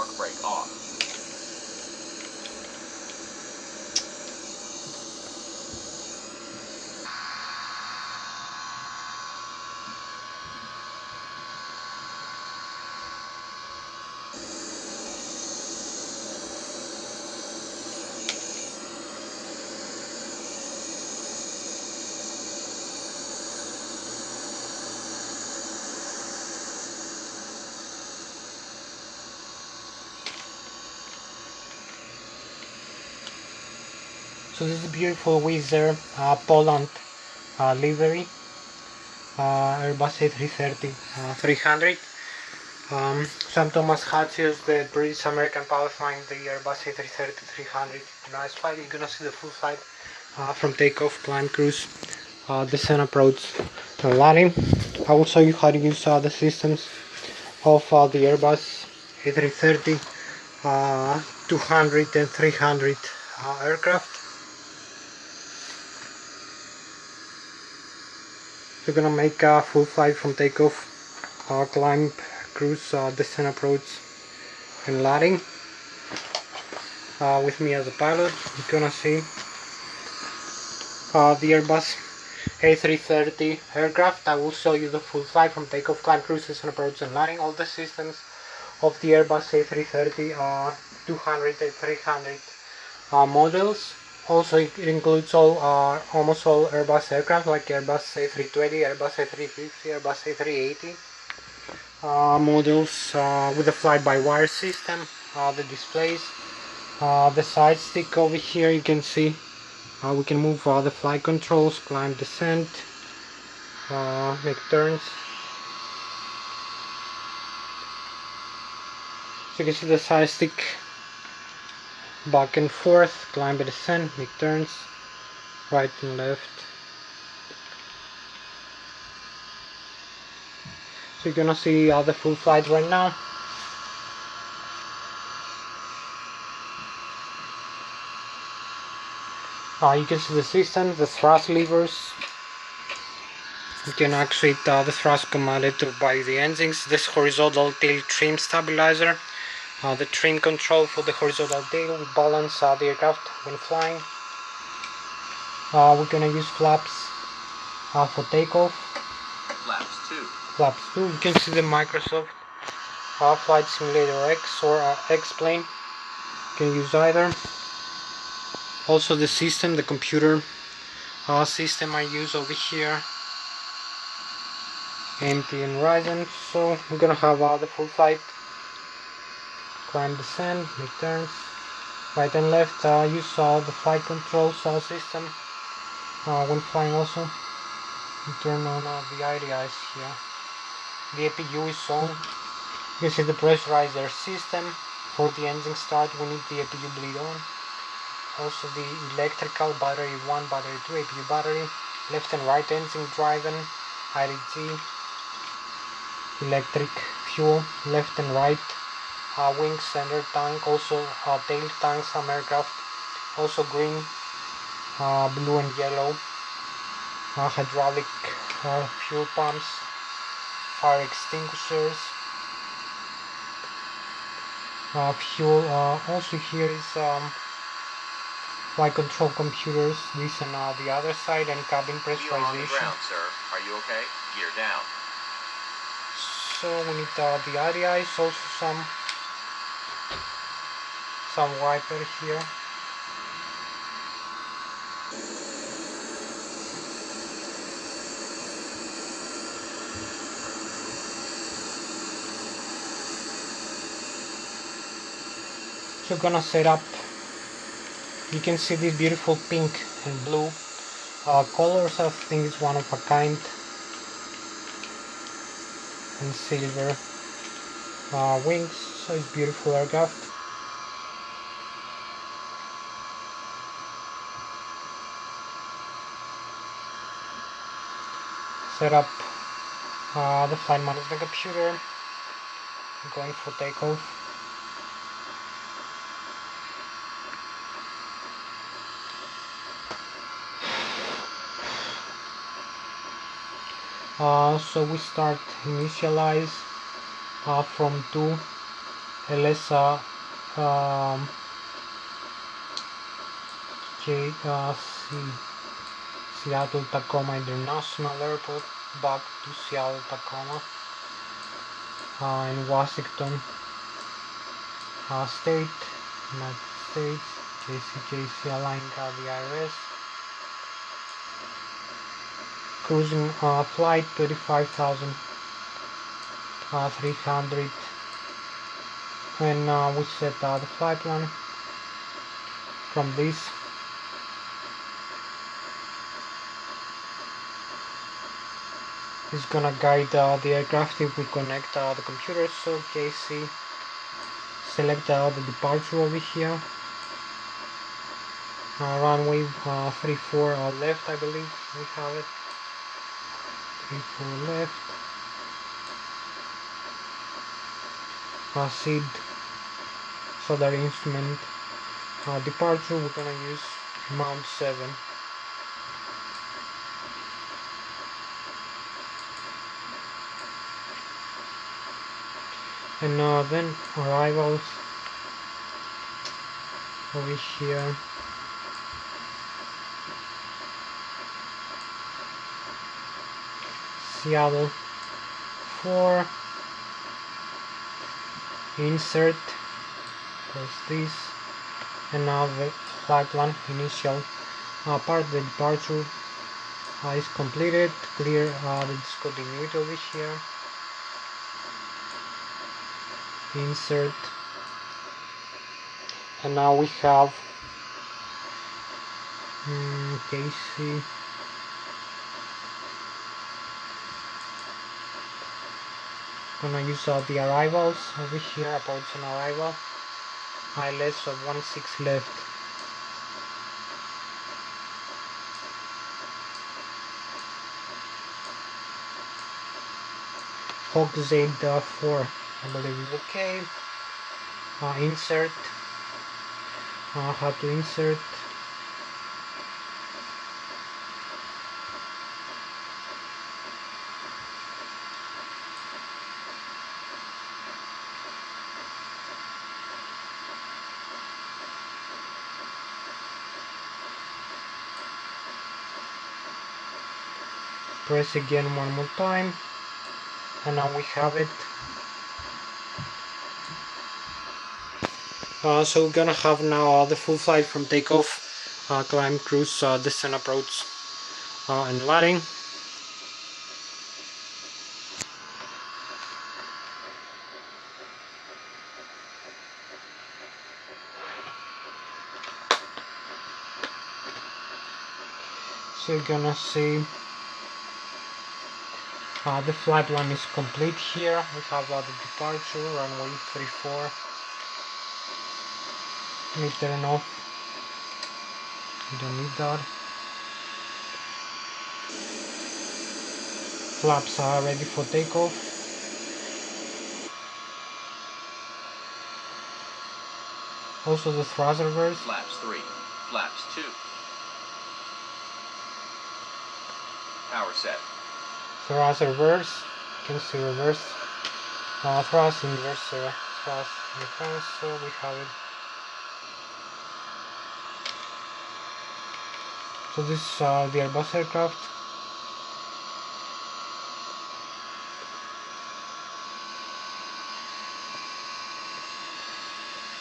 park brake off. So this is a beautiful Wizzair Poland livery, Airbus A330-300. Sam Thomas Hatsios, the British American pilot flying the Airbus A330-300. Nice flight. You're gonna see the full flight from takeoff, climb, cruise, descent, approach, and landing. I will show you how to use the systems of the Airbus A330 200 and 300 aircraft. We're gonna make a full flight from takeoff, climb, cruise, descent, approach, and landing. With me as a pilot, you're gonna see the Airbus A330 aircraft. I will show you the full flight from takeoff, climb, cruise, descent, approach, and landing. All the systems of the Airbus A330 200 and 300 models. Also, it includes almost all Airbus aircraft like Airbus A320, Airbus A350, Airbus A380 models with the fly-by-wire system, the displays, the side stick over here. You can see we can move the flight controls, climb, descent, make turns. So you can see the side stick back and forth, climb and descent, make turns, right and left. So you're gonna see the full flight right now. You can see the system, the thrust levers. You can actually the thrust commanded by the engines. This horizontal tail trim stabilizer, the trim control for the horizontal tail. We balance the aircraft when flying. We're gonna use flaps for takeoff. Flaps 2. You can see the Microsoft Flight Simulator X or X-Plane. You can use either. Also the system, the computer system I use over here, empty and rising. So we're gonna have the full flight, climb, descend, make turns, right and left. Use the flight control system when flying. Also you turn on the IDIs here. The APU is on. You see the pressurizer system. For the engine start we need the APU bleed on. Also the electrical battery 1, battery 2, APU battery, left and right engine driving, IDG, electric fuel, left and right, wing, center tank, also tail tank, some aircraft, also green, blue and yellow, hydraulic fuel pumps, fire extinguishers, fuel. Also here is flight control computers, this and the other side, and cabin pressurization. You're on the ground, sir. Are you okay? Gear down. So we need the IDIs, also some wiper here. So gonna set up. You can see these beautiful pink and blue colors. I think it's one of a kind, and silver wings. So it's beautiful aircraft. Set up the flight management computer. I'm going for takeoff. So we start initialize from 2 LS Seattle Tacoma International Airport back to Seattle Tacoma in Washington State, United States. JCJC align the IRS. Cruising flight 35,300, and we set the flight plan from this. It's gonna guide the aircraft if we connect the computer. So KC, select the departure over here. Runway 34 left, I believe we have it. 34 left. SID, solar instrument departure. We're gonna use Mount 7. And then arrivals over here. Seattle 4, insert, press this, and now the flight plan initial part of the departure is completed. Clear the discontinuity over here. Insert, and now we have KC. Gonna use the arrivals over here, approach and arrival. ILS of 16 left. Hawk Z 4, I believe is okay. Insert. How to insert. Press again one more time, and now we have it. So we're gonna have now the full flight from takeoff, climb, cruise, descent, approach, and landing. So you're gonna see the flight plan is complete here. We have the departure, runway 34. Let me turn off. We don't need that. Flaps are ready for takeoff. Also the thrust reverse. Flaps 3, flaps 2. Power set. Thrust reverse. You can see reverse. Thrust inverse. Thrust reverse. So we have it. So this is the Airbus aircraft.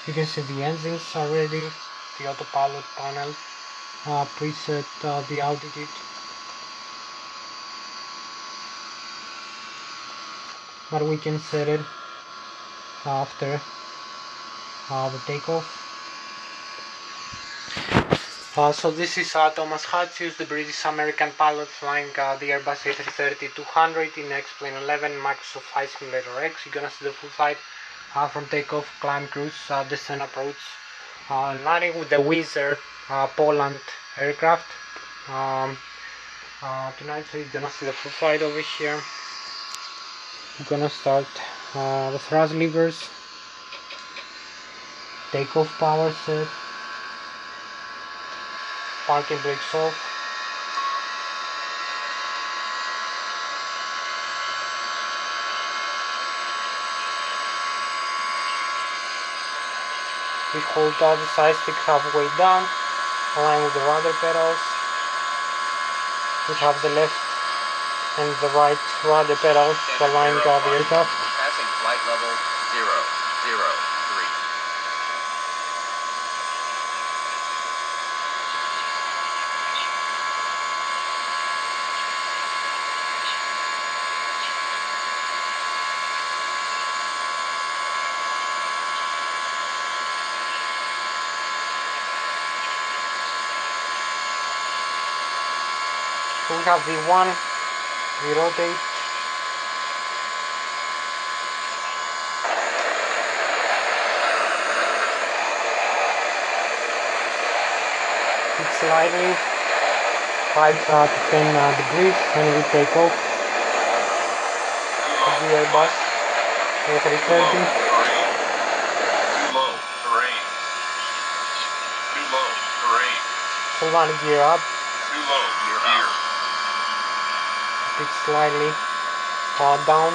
You can see the engines are ready, the autopilot panel, preset the altitude. But we can set it after the takeoff. So this is Thomas Hatsios, the British American pilot flying the Airbus A330-200 in X-Plane 11 Microsoft Flight Simulator X. You're gonna see the full flight from takeoff, climb, cruise, descent, approach, landing with the Wizzair Poland aircraft tonight. So you're gonna see the full flight over here. We're gonna start the thrust levers, takeoff power set, parking brakes off, We hold the side stick halfway down, align with the rudder pedals. We have the left and the right rudder pedal to align the aircraft. Passing flight level 003. So we have V1, we rotate. It's slightly 5 to 10 degrees and we take off the Airbus A330. Too low, terrain. Too low, terrain. So we want to gear up. Too low, gear. It's slightly down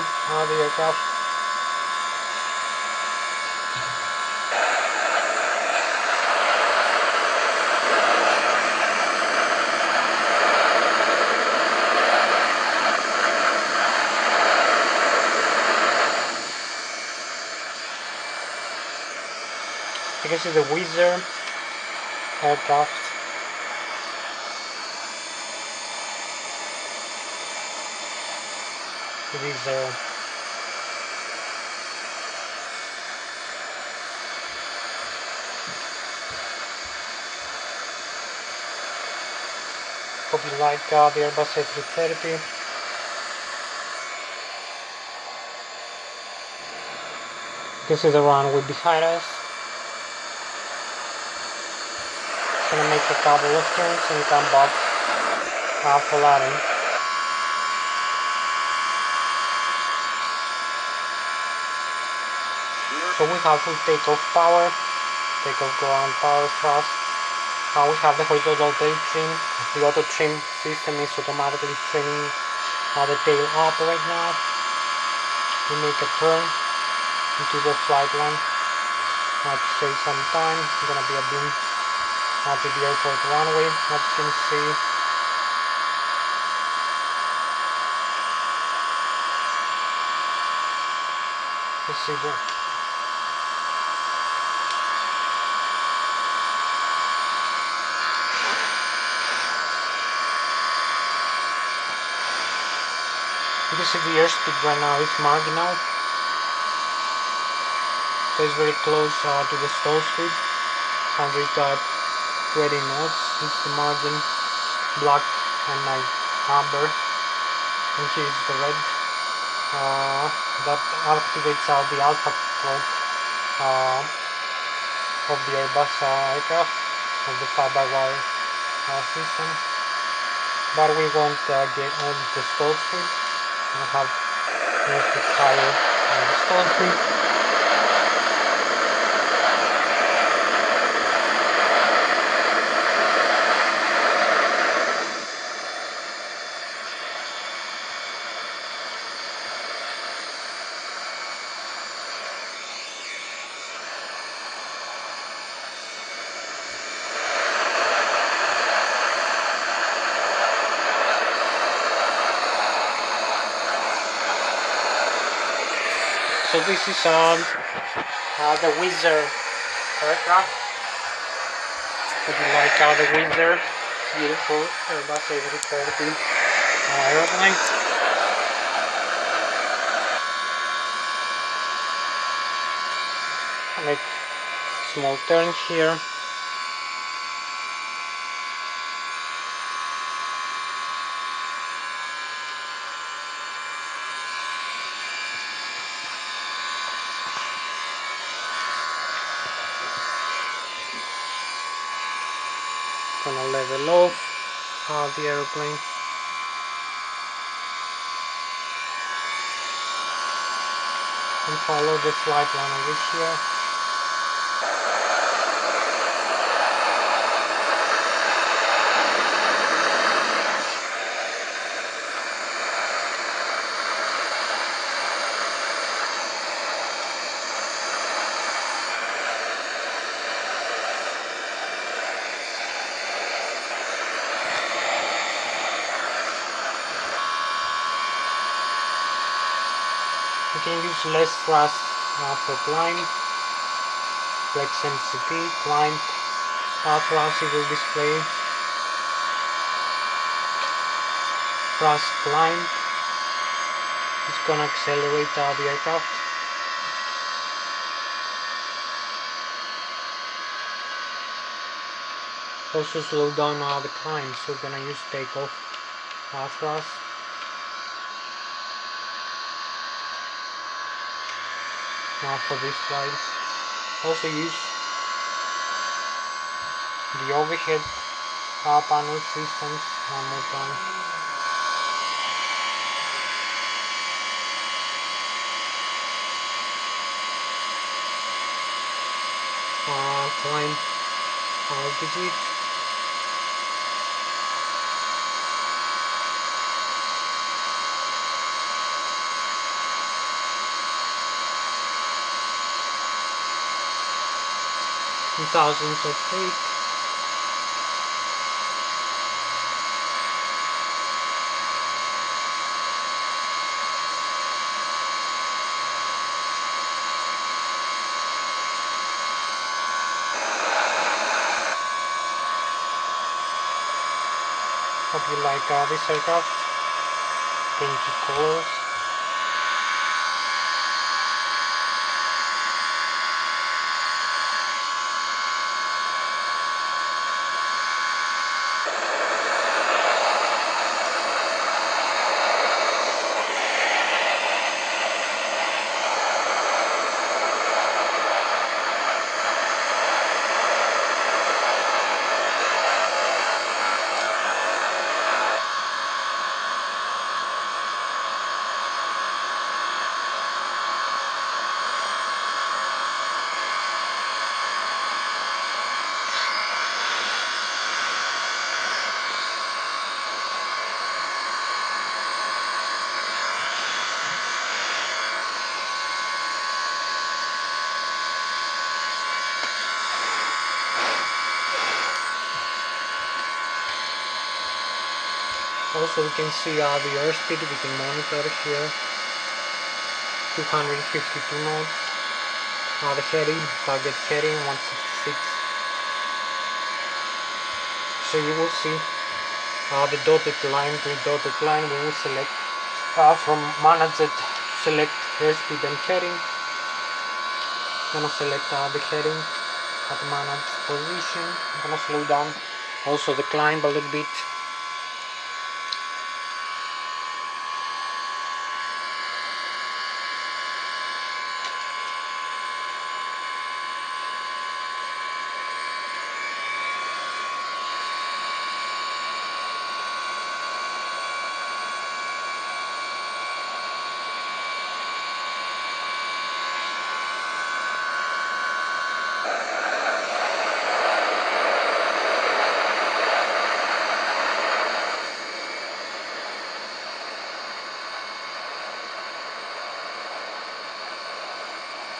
the aircraft. You can see the Wizzair aircraft. Wizzair. Hope you like the Airbus A330. You can see the runway behind us. Gonna make a couple of turns and come back for landing. So we have full takeoff power, takeoff ground power thrust. We have the horizontal tail trim. The auto trim system is automatically trimming the tail up right now. We make a turn into the flight line. To save some time, it's gonna be a beam to the airport runway, as you can see. Let's see the you can see the airspeed right now is marginal, so it's very close to the stall speed, 120 knots is the margin, black and amber, and here is the red. That activates the alpha clock of the Airbus aircraft, of the fly-by-wire system, but we won't get on the stall speed. We'll have a little bit higher the stall speed. So this is the Wizzair aircraft. If you like the Wizzair, beautiful Airbus A330 aeroplane. I make a small turn here. Gonna level off the aeroplane. And follow the flight line over here. can use less thrust for climb. Flex MCT, climb, thrust it will display. Thrust climb. It's gonna accelerate the aircraft. Also slow down the climb, so we're gonna use takeoff thrust. For this flight. Also use the overhead panel systems one more time. Climb altitude. In thousands of feet. Hope you like this aircraft. Painted colors. Also we can see the airspeed, we can monitor here, 252 knots, the heading, target heading 166, so you will see the dotted line, green dotted line, we will select from manager to select airspeed and heading. I'm gonna select the heading at managed position. I'm gonna slow down also the climb a little bit.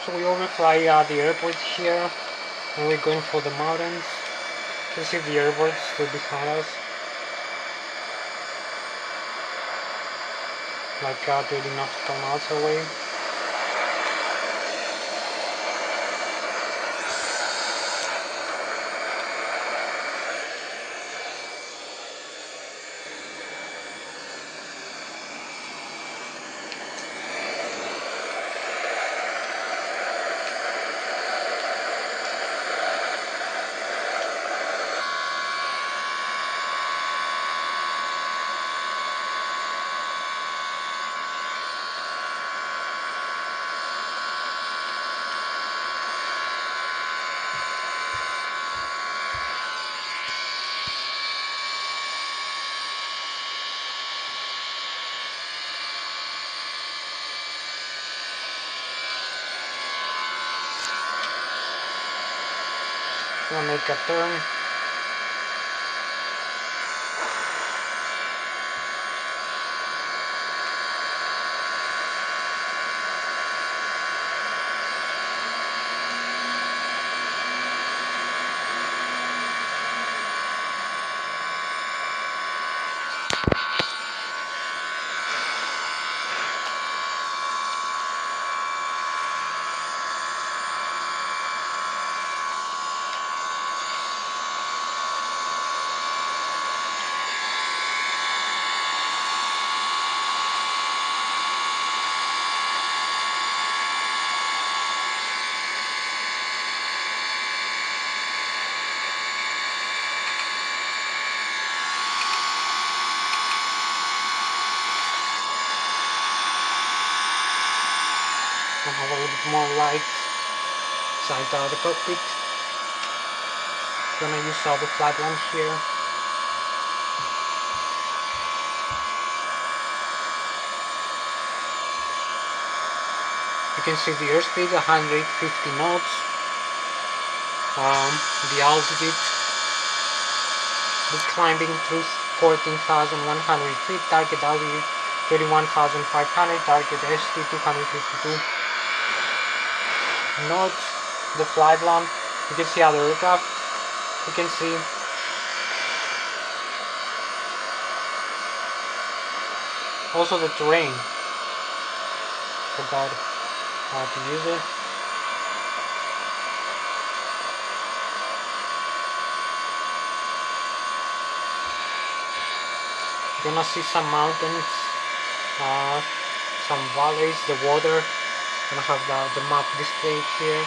So we overfly the airport here, and we're going for the mountains. You can see the airport still behind us, like 30 nautical miles away. We'll make a turn. I have a little bit more light inside the cockpit. Gonna use the flight lamp here. You can see the airspeed 150 knots. The altitude, the climbing through 14,100 feet, target altitude 31,500, target airspeed 252 knots. The flight lamp, you can see other aircraft, you can see also the terrain. Forgot how to use it. You're gonna see some mountains, some valleys, the water. Gonna have the map displayed here.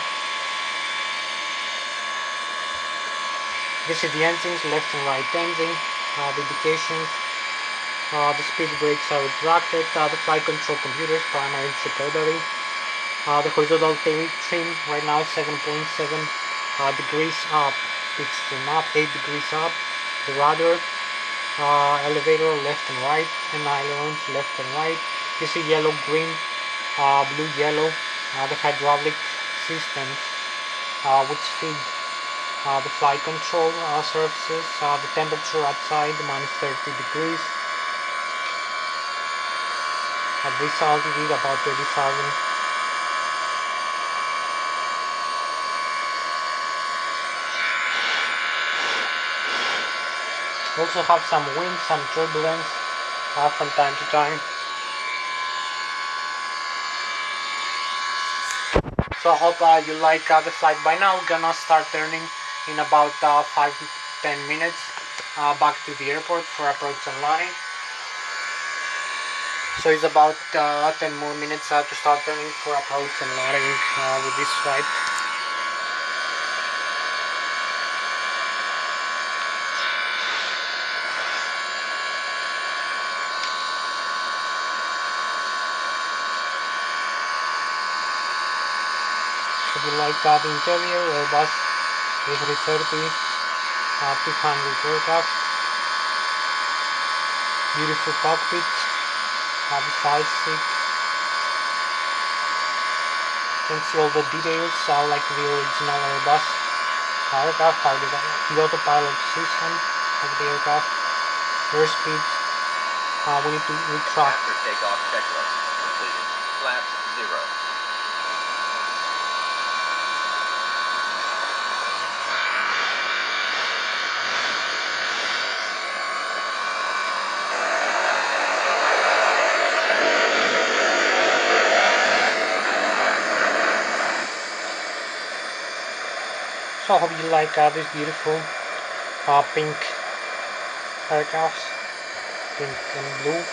You can see the engines, left and right engine, the indications, the speed brakes are retracted, the flight control computers, primary and secondary. The horizontal tail trim right now 7.7 degrees up, pitch trim up, 8 degrees up. The rudder, elevator left and right, and ailerons left and right. You see yellow, green, blue, yellow, the hydraulic systems which feed the flight control surfaces. The temperature outside -30 degrees. At this altitude about 30,000. Also have some wind, some turbulence from time to time. So I hope you like the flight by now. We're gonna start turning in about 5-10 minutes back to the airport for approach and landing. So it's about 10 more minutes to start turning for approach and landing with this flight. If you like the interior, Airbus A-330 200 aircraft, beautiful cockpit, the side seat. You can see all the details like the original Airbus aircraft, the autopilot system of the aircraft, airspeed. We need to retract. After takeoff checklist completed. Flaps 0. So I hope you like this beautiful pink aircraft, pink and blue.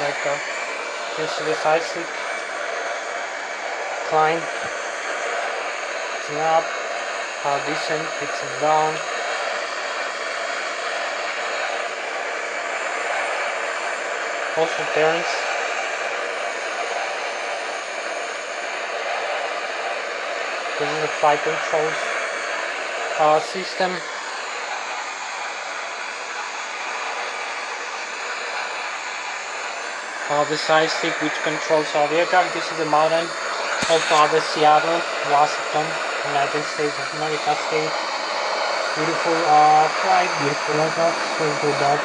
Like you see the side seat, climb, snap, descent, pitching down. Also turns. This is the flight controls system. The side stick which controls all the aircraft. This is the mountain of the Seattle, Washington, United States of America state. Beautiful flight, beautiful aircraft, so good up.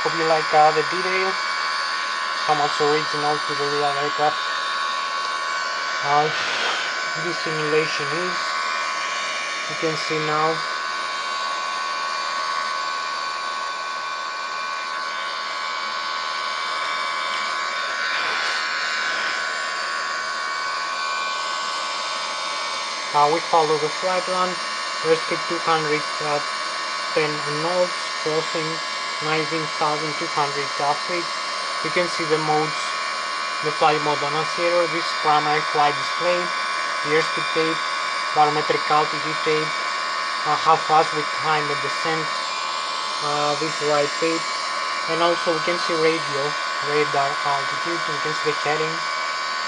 Hope you like the details. how much original to the real aircraft this simulation is. You can see now we follow the flight plan, airspeed 210 knots, crossing 19,200 feet. You can see the modes, the flight mode annunciator, this primary flight display, the airspeed tape, barometric altitude tape, how fast we climb and descend, this right tape, and also we can see radar altitude, we can see the heading,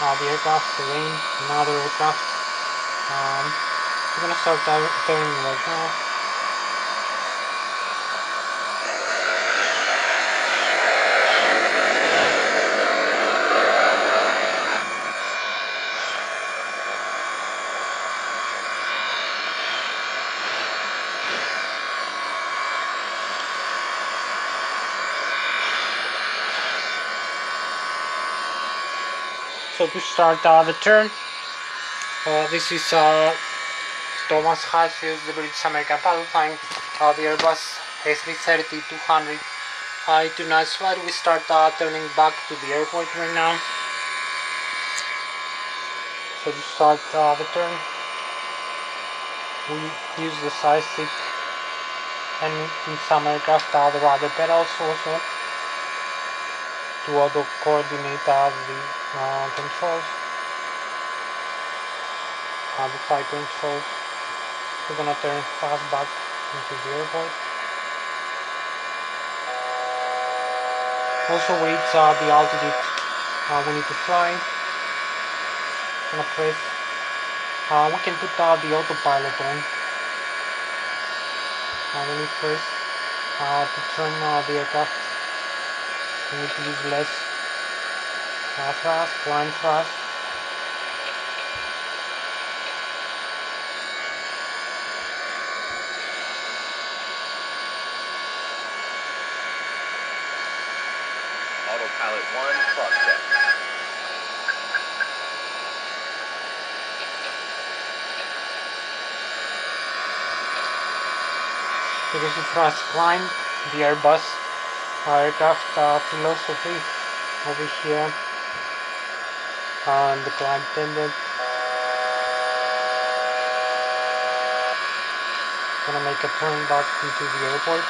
the aircraft, terrain, another aircraft. We're gonna start turning right now. So to start the turn, this is Thomas Hatsios, the British American pilot flying the Airbus A-330-200 tonight's flight. We start turning back to the airport right now. So to start the turn, we use the side stick, and in some aircraft the rudder pedals also to auto coordinate the controls, the flight controls. We're gonna turn fast back into the airport. Also wait the altitude we need to fly. Gonna press. We can put the autopilot on. We need first to turn the aircraft. We need to use less thrust, climb thrust. Autopilot 1, cross check. So this is thrust climb, the Airbus aircraft philosophy over here, and the climb tendon. Gonna make a turn back into the airport.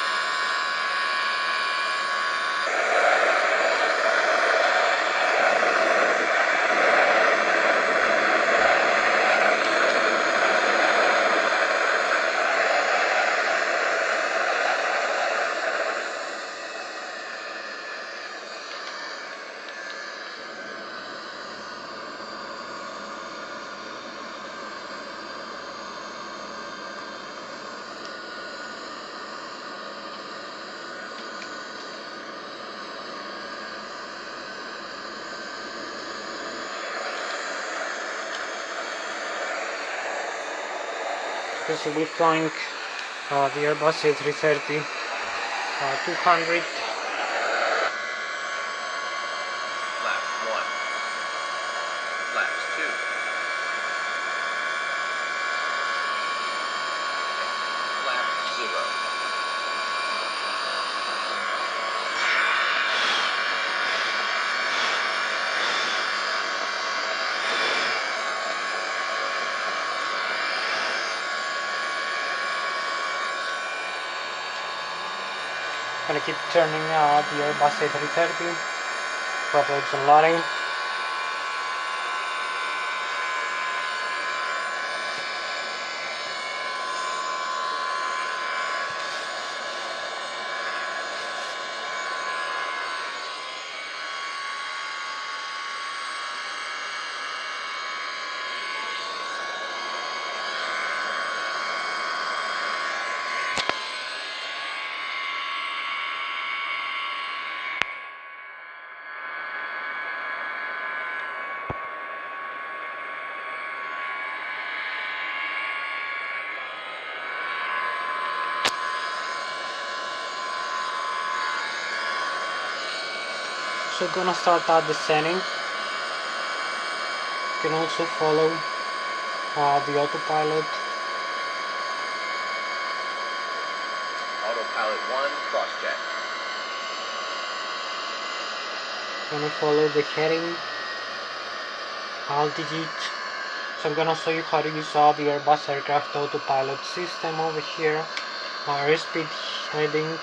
So we're flying the Airbus A330 200. Flaps 1. Flaps 2. Flap 0. Gonna keep turning the Airbus A330 for approach and landing. So gonna start descending. You can also follow the autopilot. Autopilot 1, cross-check. Gonna follow the heading, altitude. So I'm gonna show you how to use the Airbus aircraft autopilot system over here. Airspeed, heading,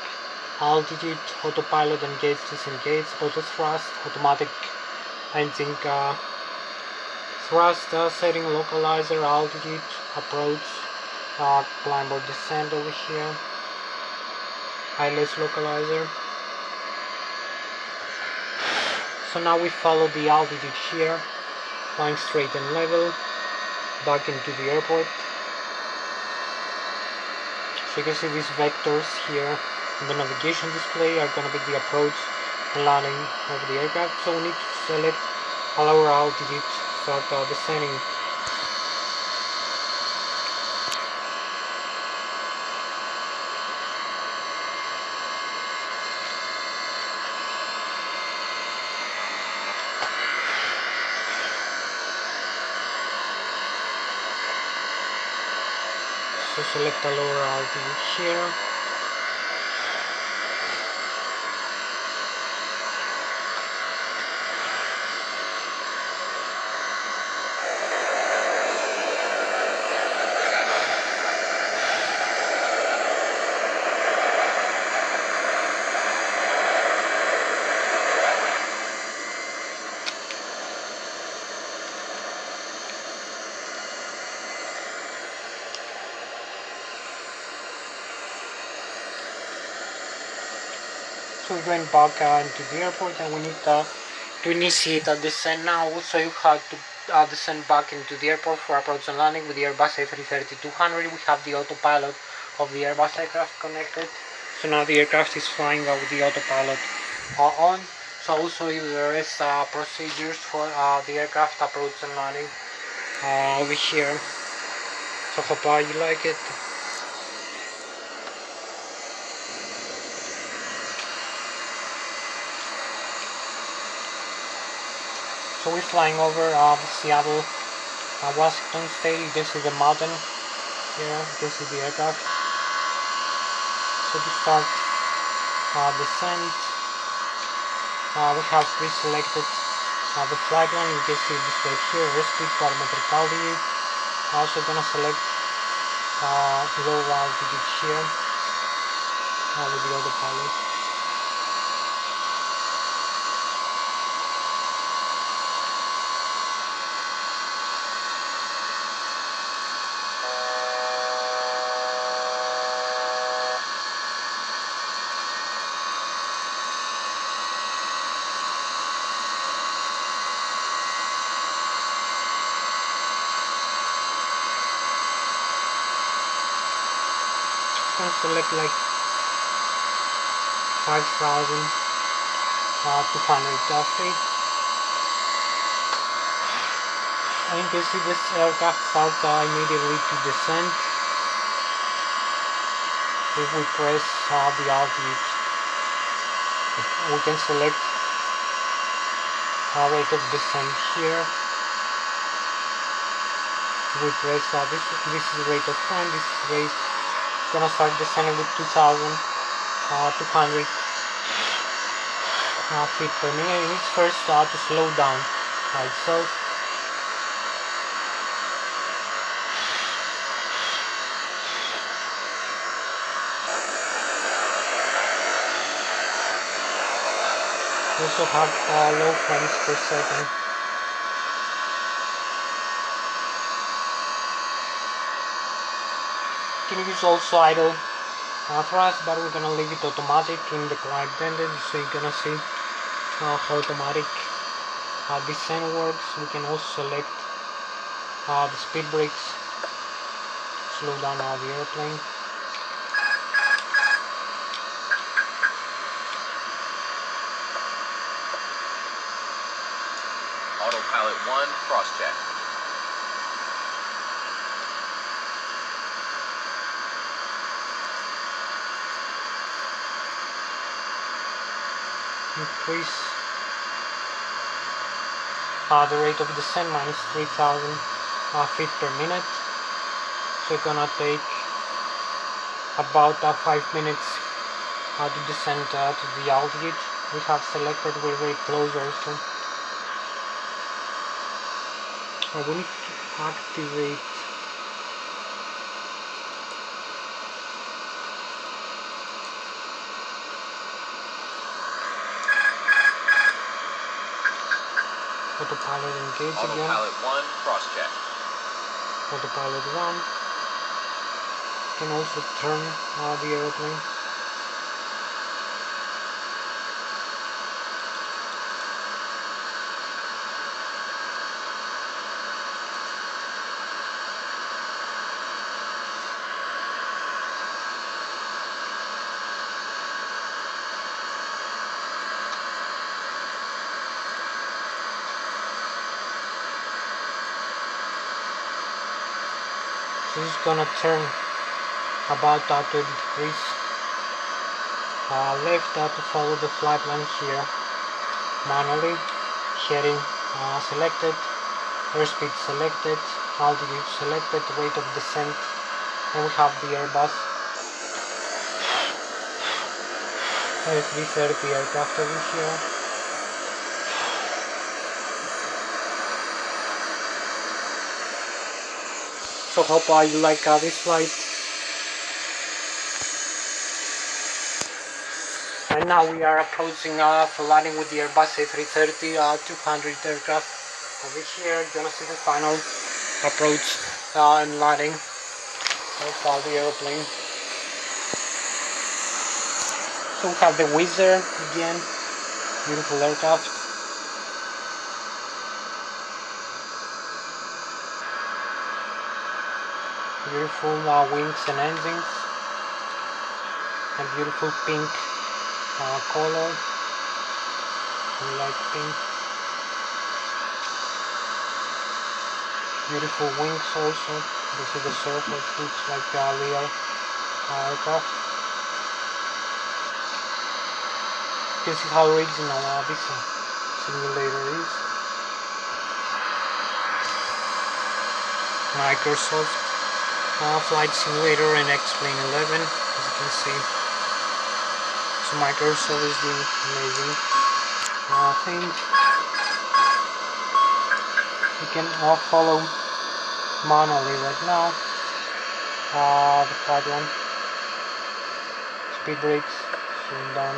altitude, autopilot, engage, disengage, auto thrust, automatic engine thrust, setting, localizer, altitude, approach, climb or descent over here, ILS localizer. So now we follow the altitude here, flying straight and level, back into the airport. So you can see these vectors here on the navigation display are going to be the approach and landing of the aircraft. So we need to select a lower altitude, start descending. So select a lower altitude here. So we're going back into the airport, and we need to initiate a descent now. So you have to descend back into the airport for approach and landing with the Airbus A330-200. We have the autopilot of the Airbus aircraft connected. So now the aircraft is flying with the autopilot on. So also there is procedures for the aircraft approach and landing over here. So hope you like it. So we're flying over Seattle, Washington State. You can see the mountain here. You can see the aircraft. So to start descent, we have pre-selected the flight line. You can see this right here, airspeed, parametric altitude. Also gonna select low altitude here with the autopilot. Select like 5,200 feet, and you can see this aircraft starts immediately to descend. If we press the altitude, we can select rate of descent here. If we press this is rate of climb, this is rate. Gonna start descending with 2,200 feet per minute. It needs first to slow down by itself. We also have low frames per second. You can use also idle thrust, but we're gonna leave it automatic in the climb tendon, so you're gonna see how automatic descent works. We can also select the speed brakes, slow down the airplane. Autopilot 1, cross-check. Increase the rate of descent minus 3000 feet per minute. So it's gonna take about 5 minutes to descend to the altitude we have selected. We're very closer, so we need to activate autopilot engage again. Autopilot 1, cross-check. Autopilot 1. Can also turn the airplane. So it's gonna turn about 20 degrees left to follow the flight line here manually. Heading selected, airspeed selected, altitude selected, rate of descent, and we have the Airbus A-330 aircraft over here. So hope you like this flight. And now we are approaching for landing with the Airbus A330 200 aircraft over here. Gonna see the final approach and landing of the airplane. So we have the Wizzair again, beautiful aircraft. Beautiful wings and engines, and beautiful pink color. I like pink. Beautiful wings also. This is the surface, looks like a real aircraft. You can see how original this simulator is. Microsoft Flight Simulator and X-Plane 11, as you can see. So Microsoft is doing amazing thing. You can follow manually right now the flight line. Speed brakes, slowing down.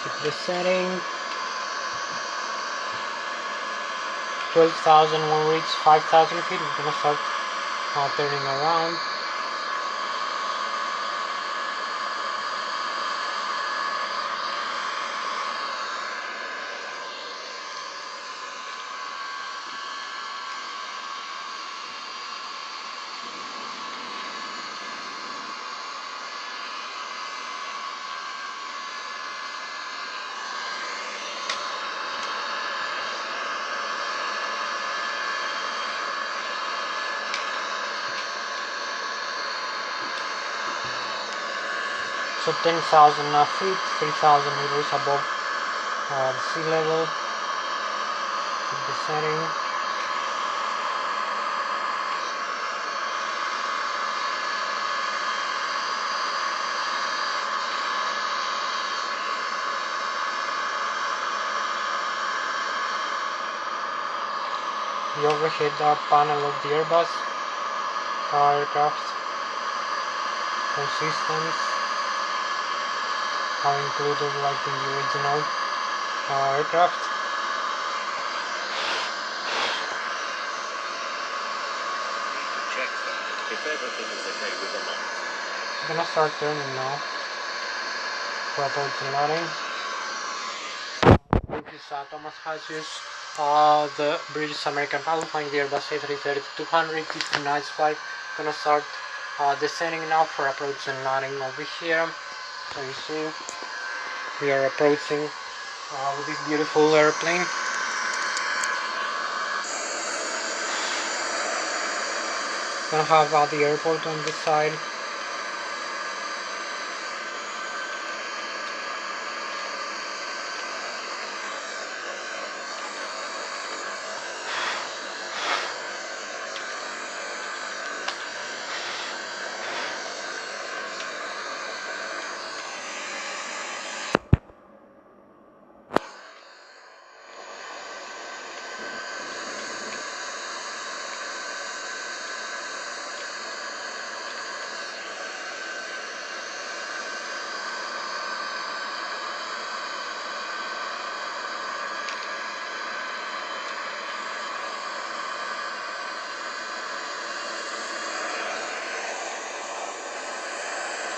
Keep the setting. 12,000 when we reach 5,000 feet. We're gonna start turning around. So 10,000 feet, 3,000 meters above the sea level. Keep the setting. the overhead panel of the Airbus aircraft. All systems are included like in the original aircraft. Check that if everything is okay with the launch. I'm gonna start turning now for approach and landing. This is Thomas Hatsios, the British American pilot flying the Airbus A330-200. It's a nice flight. Gonna start descending now for approach and landing over here. So you see, we are approaching with this beautiful airplane. Gonna have the airport on this side.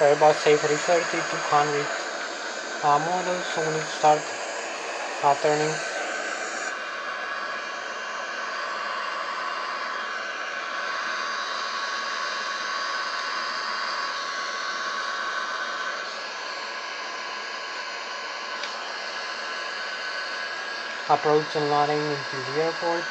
Airbus A330-200 model, so we need to start turning. Approach and landing into the airport.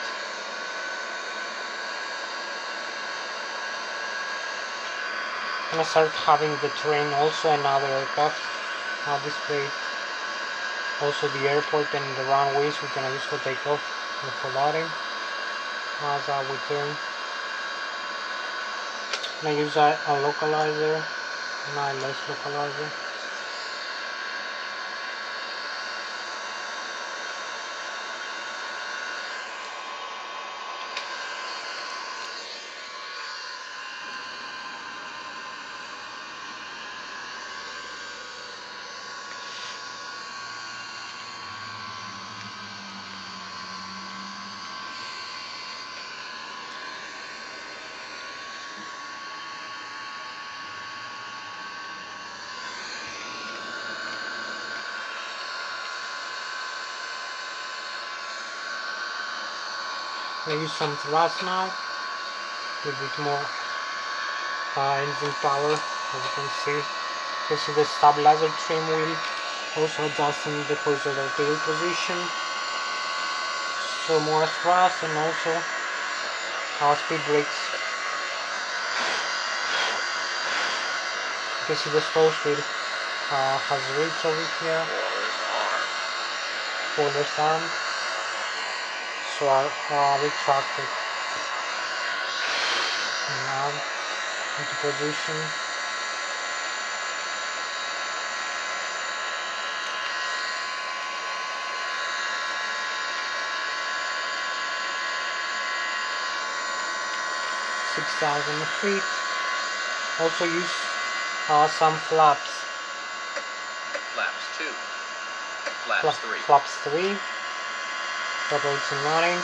Gonna start having the terrain also another aircraft displayed. Also the airport and the runways we're gonna use for takeoff and for landing as we turn. Gonna use a localizer, an ILS localizer. Gonna use some thrust now, a little bit more engine power. As you can see, you see the stabilizer trim wheel, also adjusting the horizontal tail position. So more thrust and also speed brakes. You can see the stall speed has reached over here. Spoilers armed. So I retracted now into position. (6,000 feet). Also use some flaps. Flaps 2. Flaps 3. Flaps 3. Approach and landing.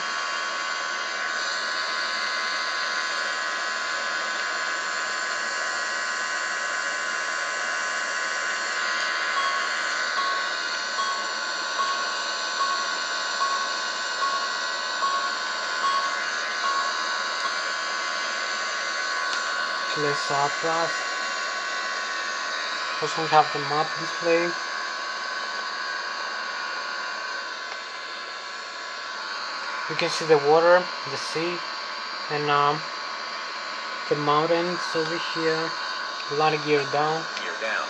Less thrust. Also we have the map display. You can see the water, the sea, and the mountains over here. A lot of gear down. Gear down.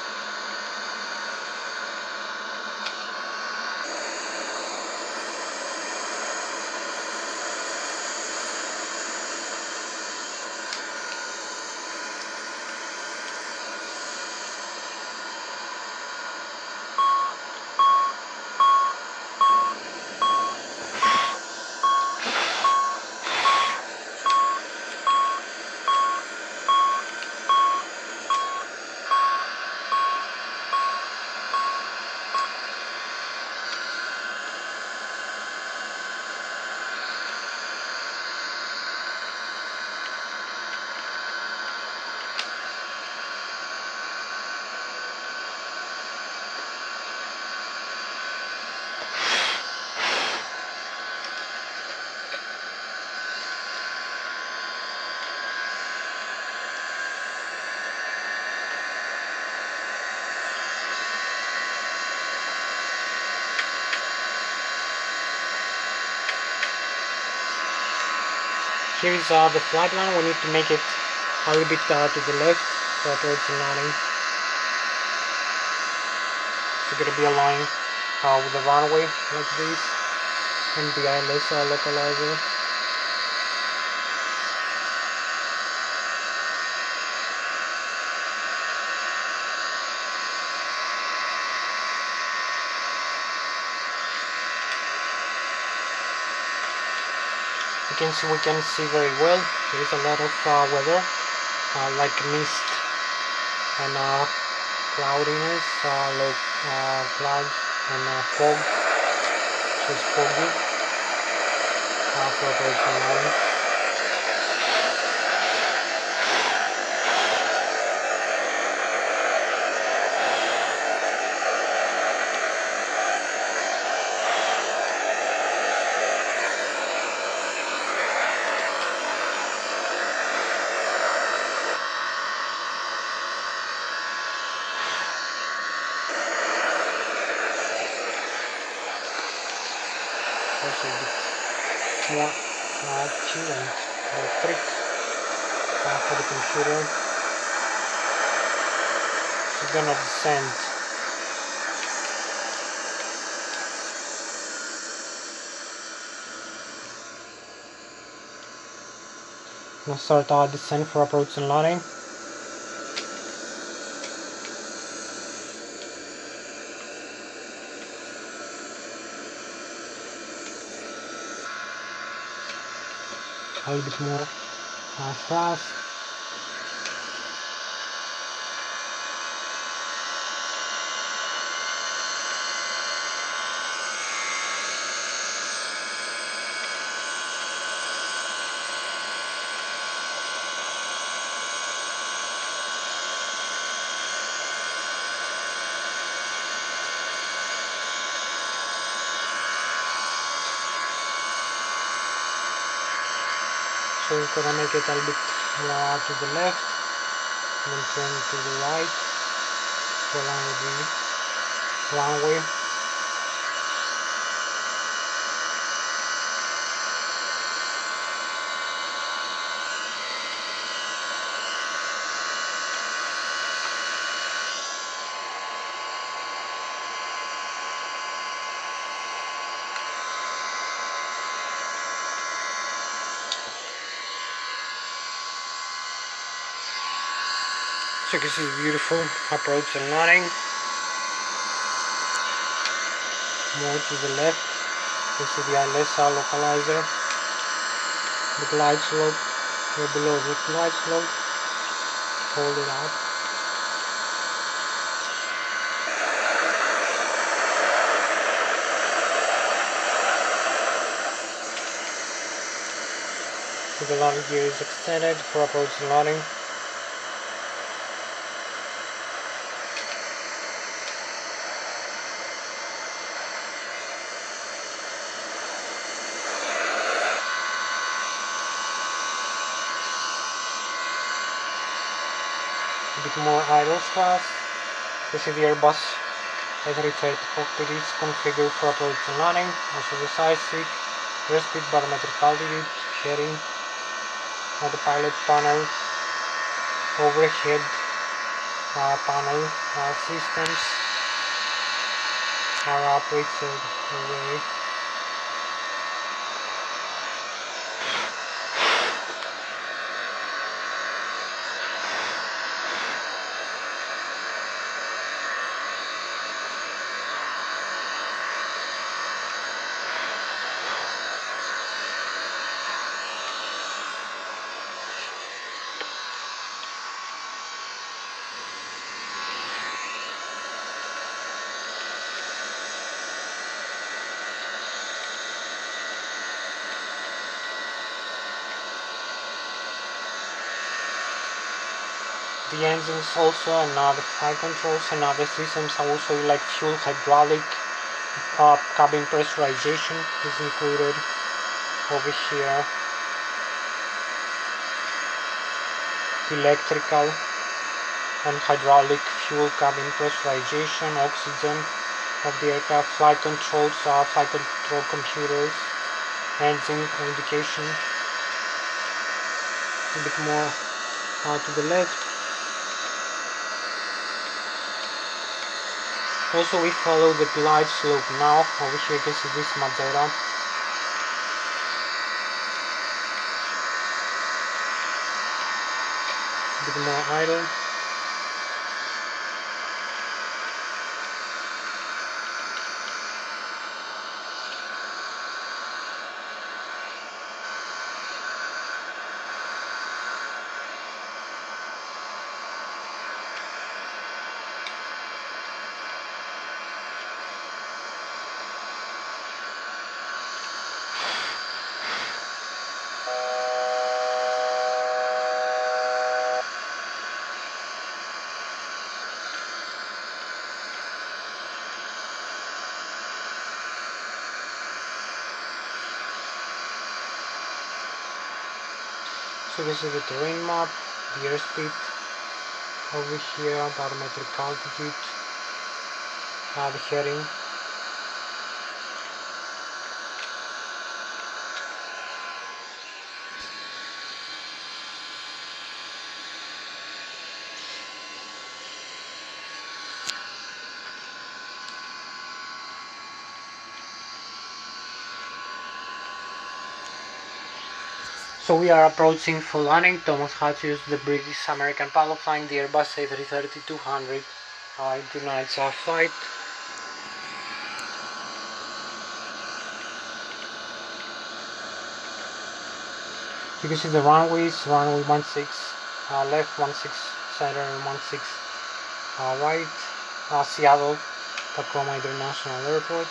Here is the flight line. We need to make it a little bit to the left for approach and landing. It's going to be aligned with the runway like this, and the ILS localizer. We can see very well. There is a lot of weather, like mist and cloudiness, low clouds and fog. So it's foggy for approach and landing. Also a bit more chill and electric for the computer. It's gonna descend. Gonna start our descent for approach and landing. A little bit more thrust. So we're gonna make it a little bit more to the left and then turn to the right to align with the runway. So you can see beautiful approach and landing. More to the left, you see the ILS localizer, the glide slope, here below the glide slope, hold it up. So the landing gear is extended for approach and landing. A bit more idle thrust. You see the Airbus A-330 cockpit is configured for approach and landing. Also the side stick, airspeed, barometric altitude, heading, the pilot panel, overhead panel systems are operated away. The engines also and the flight controls and other systems are also like fuel, hydraulic, cabin pressurization is included over here. Electrical and hydraulic fuel, cabin pressurization, oxygen of the aircraft, flight controls, flight control computers, engine indication. a bit more to the left. Also we follow the glide slope now. Over here you can see this Madeira. A bit more idle. So this is the terrain map, the airspeed over here, barometric altitude, the heading. So we are approaching for landing. Thomas Hatsios, the British American pilot flying the Airbus A330-200 in tonight's flight. You can see the runways, runway 16 left, 16 center and 16 right, Seattle Tacoma International Airport.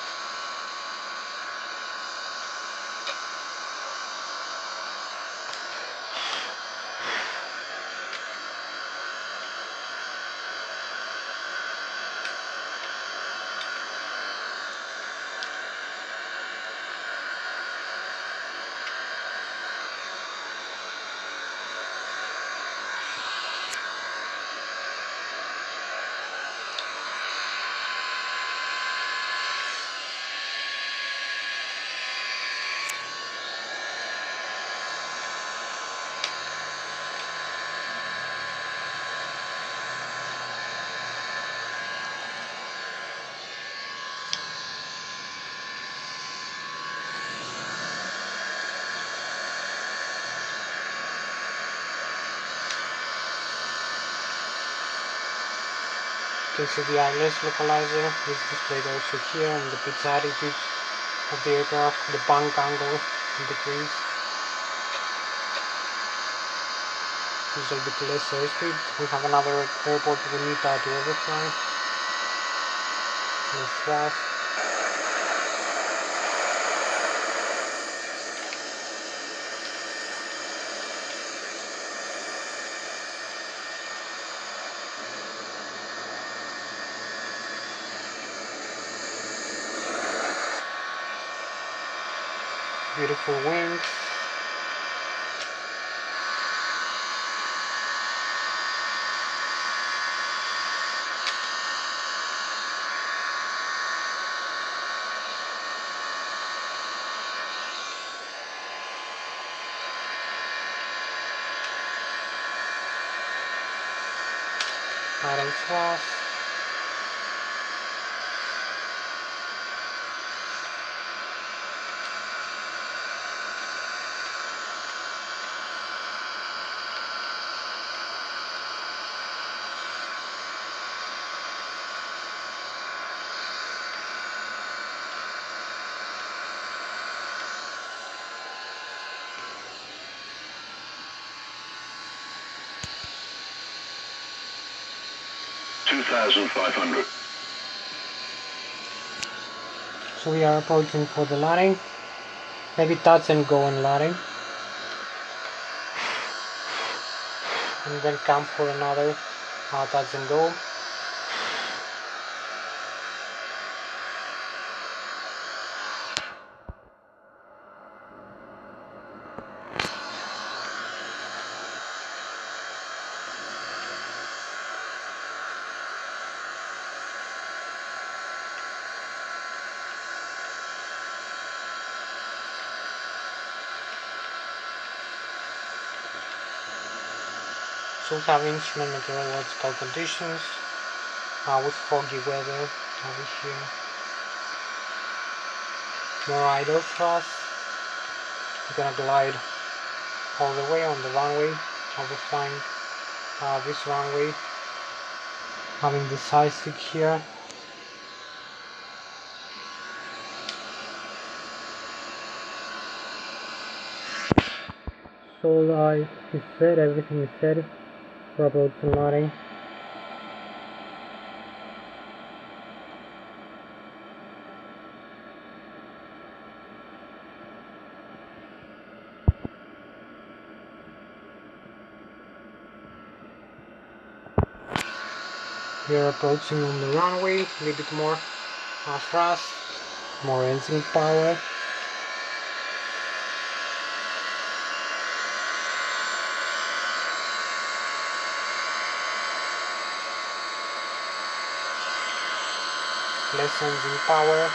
You can see the ILS localizer is displayed also here, and the pitch attitude of the aircraft, the bank angle and decrease. This is a bit less airspeed. We have another airport we need to overfly. No thrust. Beautiful wings. Idle thrust. $2,500. So we are approaching for the landing. Maybe touch and go on landing. And then come for another touch and go. So we have instrument meteorological conditions with foggy weather over here. More idle thrust. We're gonna glide all the way on the runway, overflying this runway, having the side stick here. So it's set, everything is set for approach and landing. We are approaching on the runway, a little bit more thrust, more engine power. Less engine power.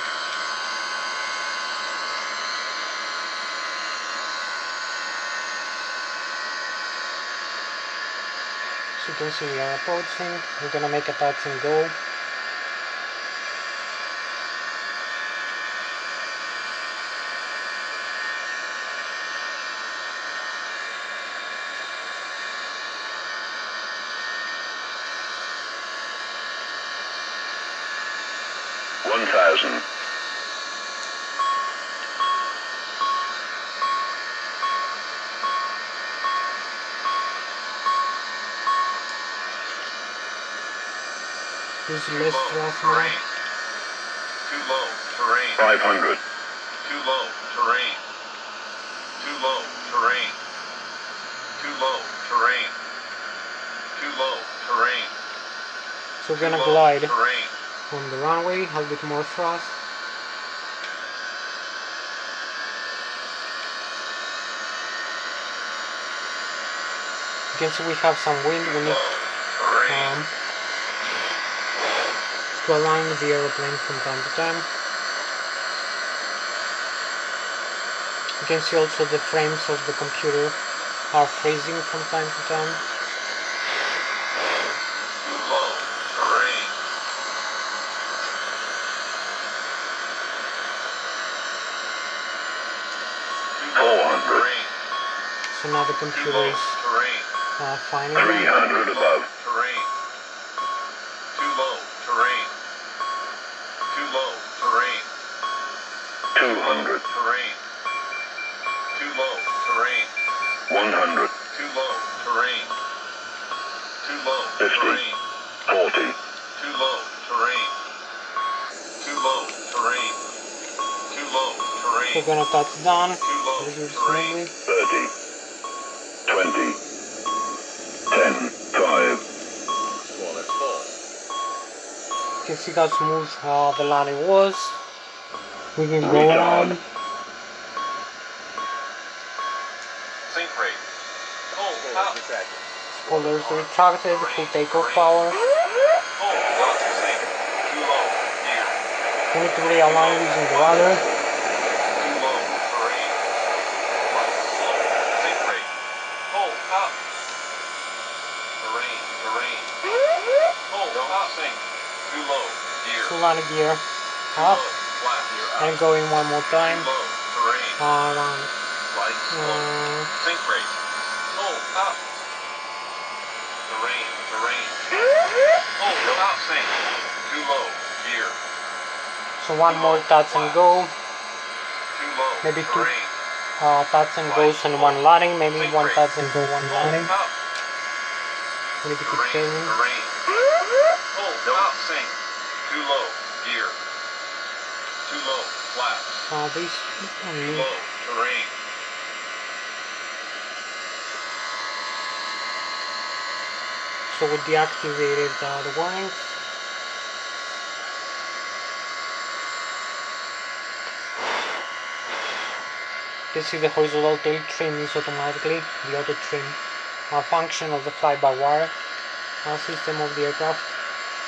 As you can see, we are approaching. We're gonna make a touch and go. This is less thrust now. Too low, terrain. 500. Too low, terrain. Too low, terrain. Too low, terrain. Too low, terrain. So we're gonna glide on the runway, a bit more thrust. You can see we have some wind, we need to align the aeroplane from time to time. You can see also the frames of the computer are freezing from time to time. So now the computer is finding 300 above. Terrain. Too low. Terrain. Too low. Terrain. 200. Terrain. Too low. Terrain. 100. Too low. Terrain. Too low. 50. Terrain. 40. Too low. Terrain. Too low. Terrain. Too low. Terrain. We're gonna touch down. Too low. Terrain. 30. 20, 10, 5. You can see how smooth the landing was. We can go on. Sink rate. Spoilers retracted, full takeoff power. We need to realign using the rudder. Full landing gear up and going one more time. Sink rate. Hold up. Terrain. Hold up. Sink. Too low. Gear. So one more touch and go. Too low. Maybe two touch and goes and one landing. Maybe one touch and go, one landing. We need to keep changing. Hold up. Sink. Too low. Gear. Too low. Flaps. This Too low. Terrain. So we deactivated the warnings. You can see the horizontal tail trim is automatically the auto trim function of the fly-by-wire system of the aircraft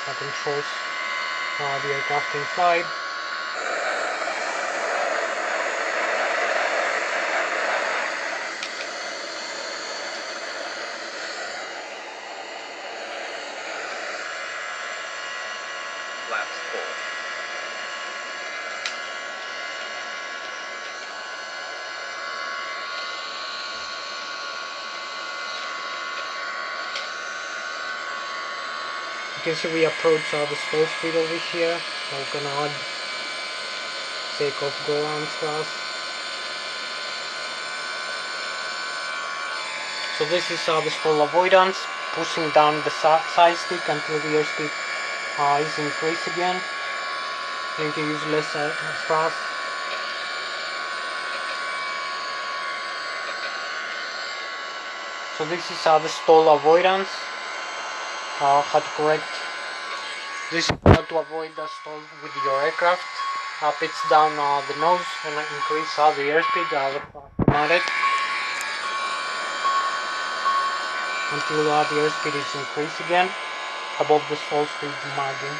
that controls the aircraft in flight. You can see we approach the stall speed over here, so we're gonna add takeoff go around thrust. So this is the stall avoidance, pushing down the side stick until the airspeed is increased again. And you can use less thrust. So this is the stall avoidance. How to correct this is how to avoid the stall with your aircraft. Pitch down the nose and increase the airspeed automatic until the airspeed is increased again above the stall speed margin.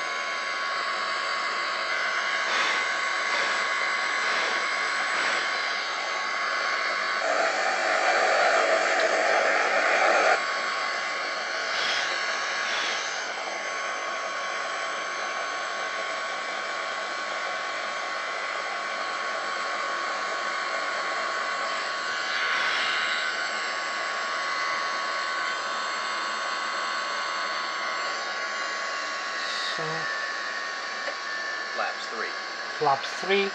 So, Flaps 3. flaps 3,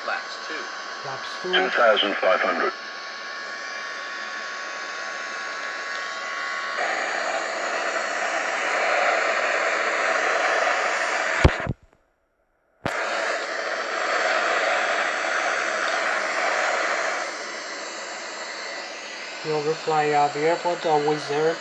Flaps 2. flaps 2, 2,500. you overfly the airport Wizzair.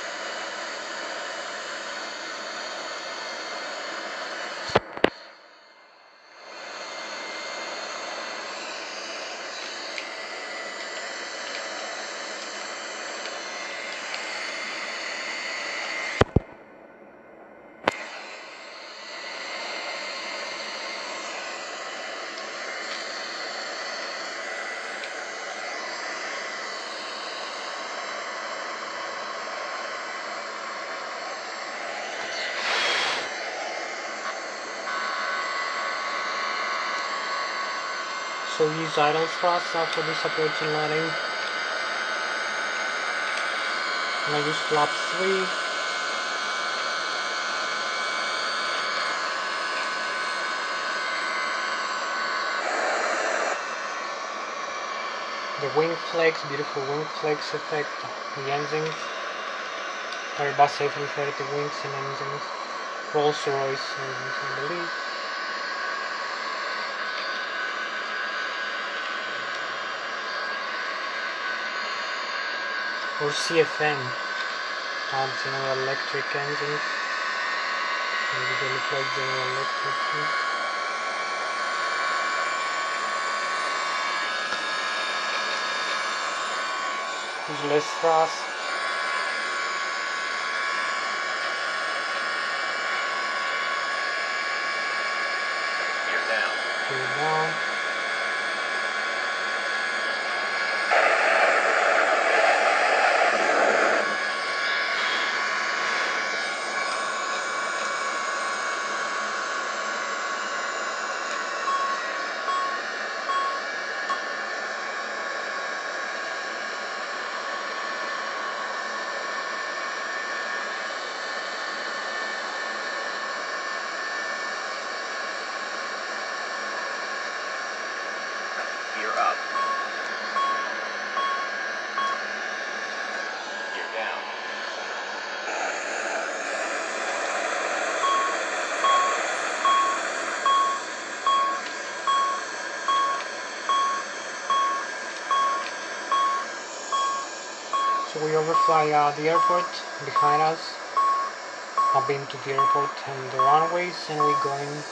So use idle thrust for this approach and landing. And I use flap 3. The wing flex, beautiful wing flex effect, the engines, Airbus A-330 wings and engines, Rolls-Royce engines I believe. Or CFM, General Electric engines, maybe they look like General Electric too. Use less thrust. Gear down. Gear down. Gear up. Gear down. So we overfly the airport behind us. I've been to the airport and the runways, and we're going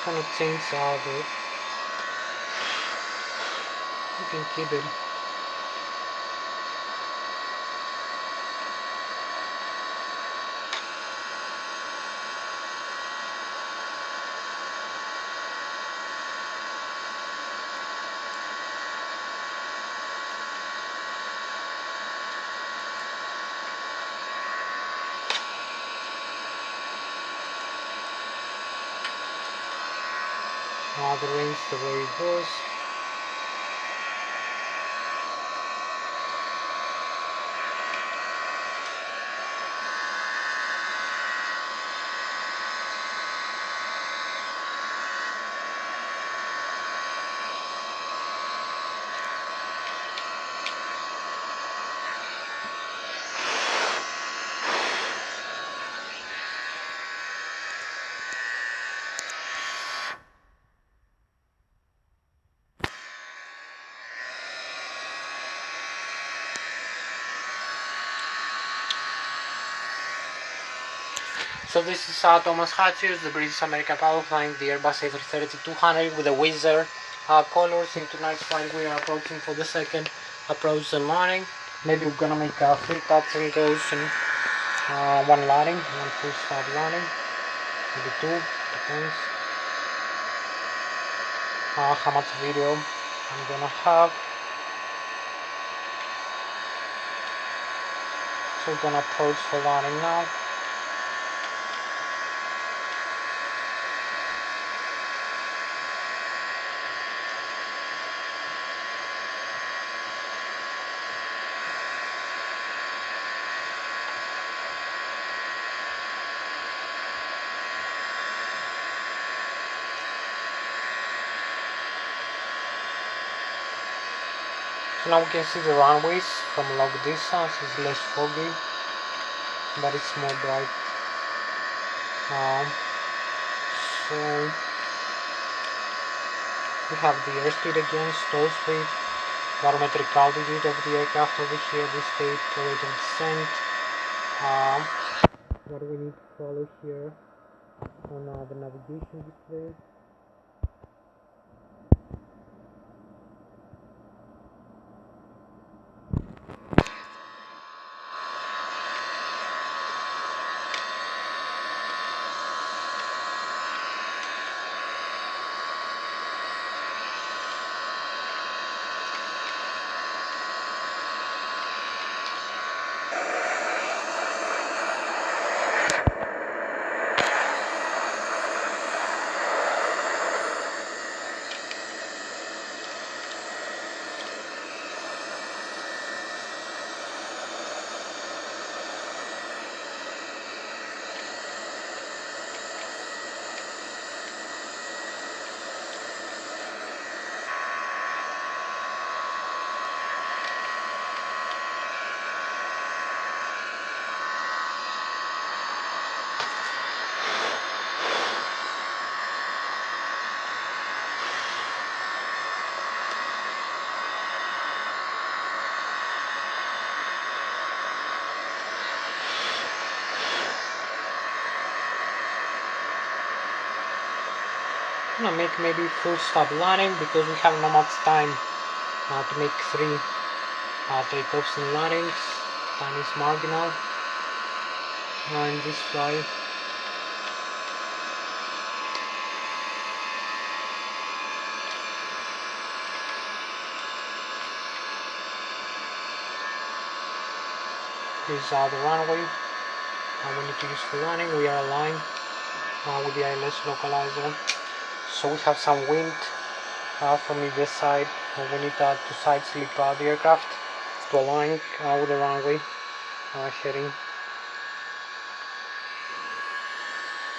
Gonna change the you can keep it. The range the way it was. So this is Thomas Hatsios, the British American pilot flying the Airbus A330-200 with the Wizzair colors. In tonight's flight we are approaching for the second approach and landing. Maybe we're gonna make 3 touch and goes and 1 landing, 1 full stop landing, maybe 2, depends how much video I'm gonna have. So we're gonna approach for landing now. So now we can see the runways from long distance. It's less foggy, but it's more bright. So we have the airspeed again, stall speed, barometric altitude of the aircraft over here, the state, rate of descent. What do we need to follow here on the navigation display? I'm gonna make maybe full stop landing because we have not much time to make 3 takeoffs and landings. Time is marginal in this flight. This is the runway we need to use for landing. We are aligned with the ILS localizer. So we have some wind from either side. We need to side slip the aircraft to align with the runway heading.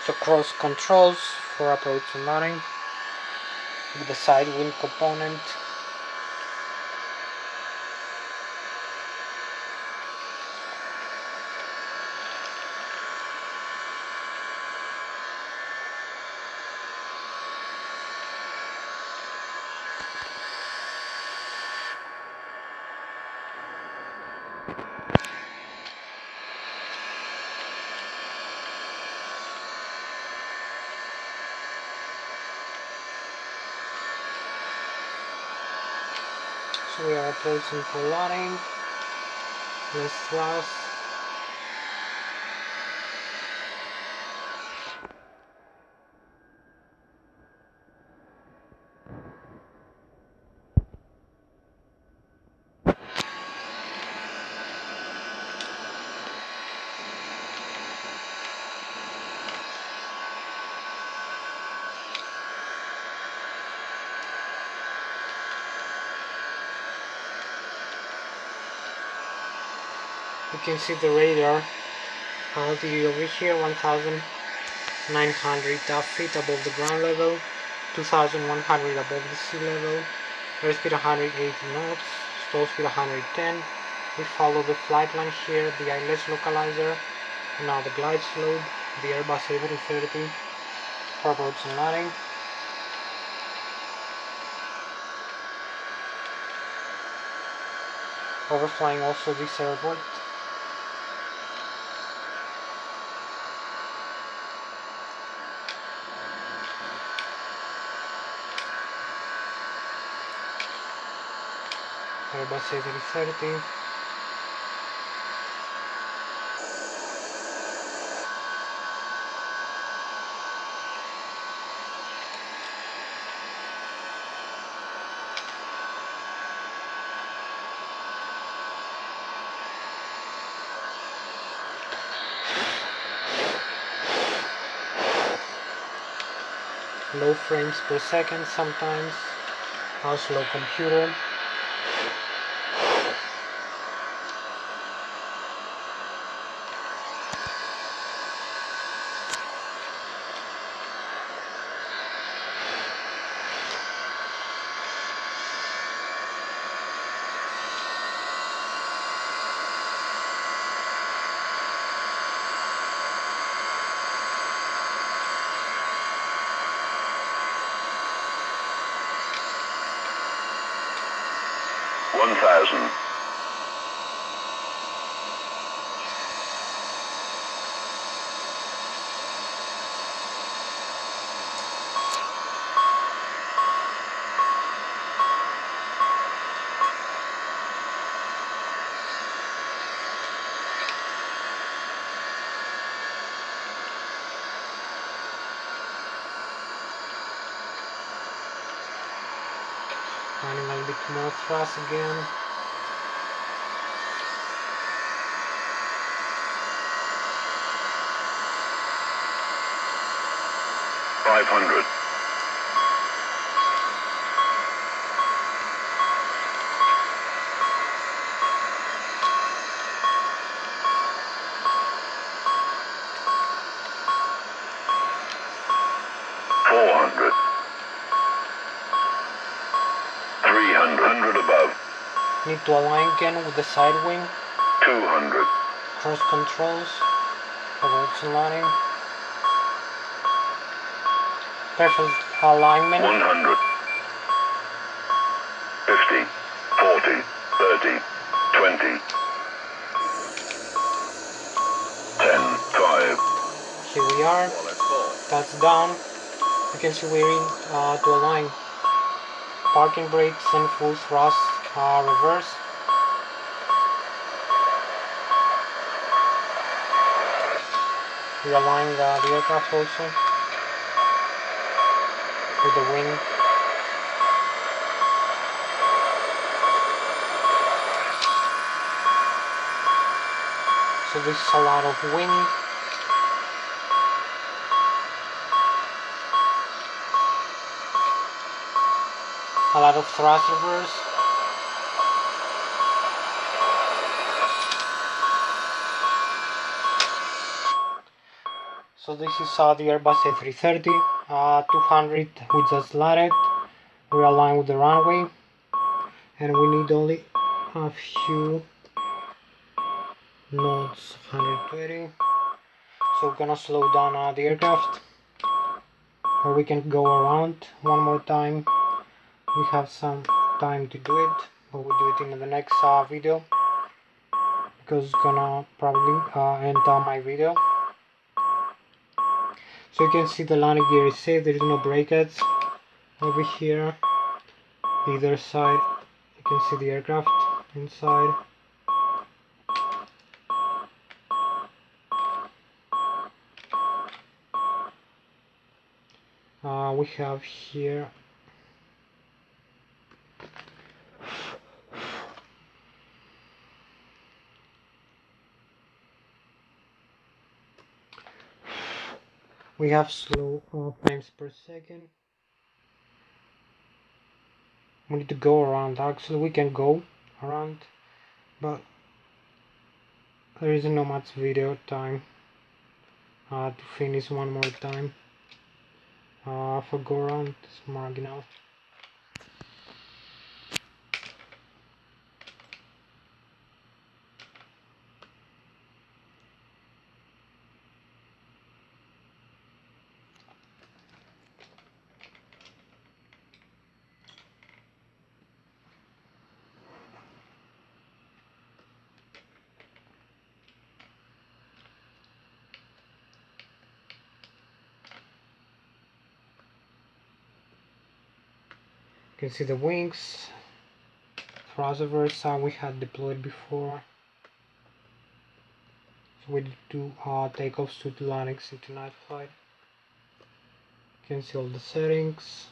So cross controls for approach and landing with the side wind component. we are approaching for landing. Let's thrust. You can see the radar altitude over here, 1,900 feet above the ground level, 2,100 above the sea level, airspeed 180 knots, stall speed 110. We follow the flight line here, the ILS localizer, and now the glide slope, the Airbus A-330 for approach and landing. Overflying also this airport. Airbus A330. Low frames per second sometimes. How slow computer. Finding a little bit more thrust again. $500. $400. 300 above. Need to align again with the side wing. 200. Cross controls. Approach and landing. Perfect alignment. 100. 50. 40. 30. 20. 10. 5. Here we are. That's down. You can see we're in to align. Parking brakes and full thrust reverse. We align the aircraft also with the wing. So this is a lot of wing. A lot of thrust reverse. So this is the Airbus A330, 200 we just landed. We align with the runway and we need only a few knots, 120. So we're gonna slow down the aircraft, or we can go around one more time. We have some time to do it, but we'll do it in the next video, because it's gonna probably end my video. So you can see the landing gear is safe, there is no breakage over here. Either side you can see the aircraft inside. We have here slow frames per second. We need to go around. Actually, we can go around, but there isn't no much video time to finish one more time. For go around, it's marginal. You can see the wings, thrusters we had deployed before. So we did two takeoffs to landings into night flight. You can see all the settings.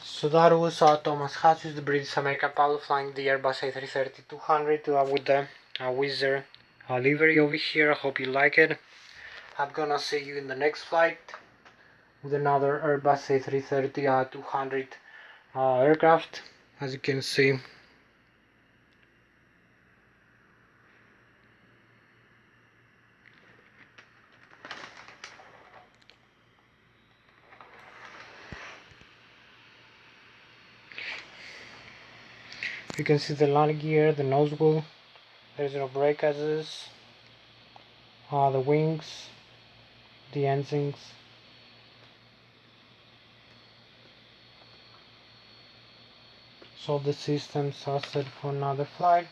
So that was Thomas Hatsios, the British American pilot flying the Airbus A330-200 with the Wizzair livery over here. I hope you like it. I'm gonna see you in the next flight with another Airbus A330-200 aircraft. As you can see, you can see the landing gear, the nose wheel, there's no brake assist, the wings, the engines. So the systems are set for another flight.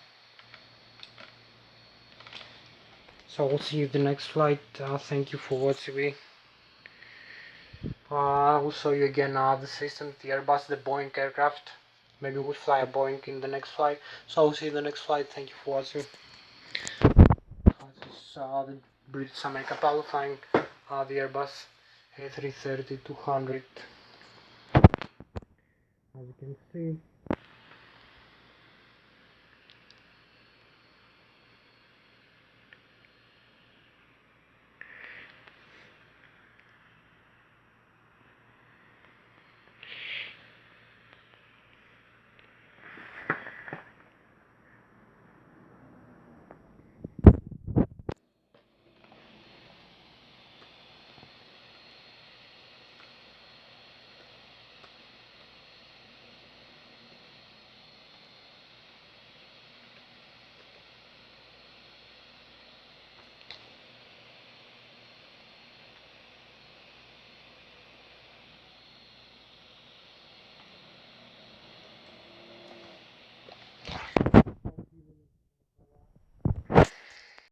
So we'll see you in the next flight. Thank you for watching me. I will show you again the system, the Airbus, the Boeing aircraft. Maybe we'll fly a Boeing in the next flight. So I'll see you in the next flight. Thank you for watching. This is the British American pilot flying the Airbus A330-200. As you can see.